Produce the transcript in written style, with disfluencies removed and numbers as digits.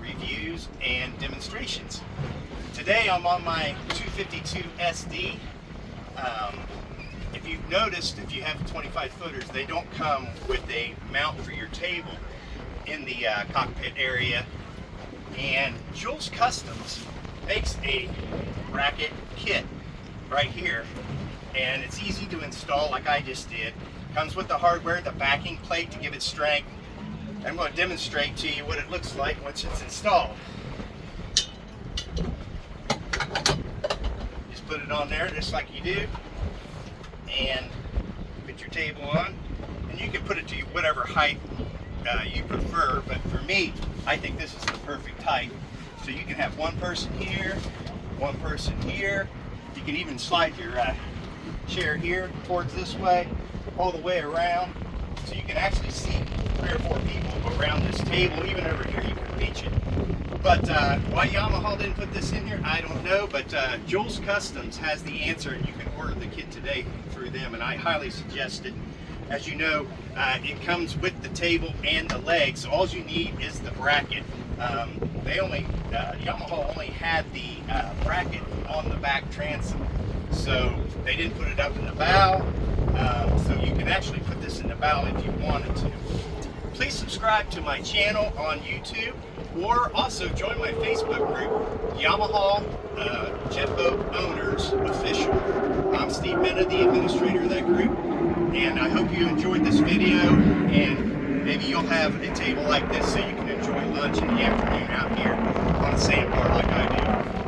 reviews and demonstrations. Today I'm on my 252 SD. If you've noticed, if you have 25 footers, they don't come with a mount for your table in the cockpit area. And Jewls Customs makes a bracket kit right here, and it's easy to install like I just did. Comes with the hardware, the backing plate to give it strength. I'm going to demonstrate to you what it looks like once it's installed. Just put it on there just like you do, and put your table on, and you can put it to whatever height you prefer, but for me, I think this is the perfect height. So you can have one person here, one person here. You can even slide your chair here towards this way, all the way around, so you can actually see 3 or 4 people around this table. Even over here you can reach it. But why Yamaha didn't put this in here, I don't know, but Jewls Customs has the answer, and you can order the kit today through them, and I highly suggest it. As you know, it comes with the table and the legs, so all you need is the bracket. Yamaha only had the bracket on the back transom, so they didn't put it up in the bow, so you can actually put this in the bow if you wanted to. Please subscribe to my channel on YouTube, or also join my Facebook group, Yamaha Jet Boat Owners Official. I'm Steve Mena, the administrator of that group, and I hope you enjoyed this video, and maybe you'll have a table like this so you can enjoy lunch in the afternoon out here on a sandbar like I do.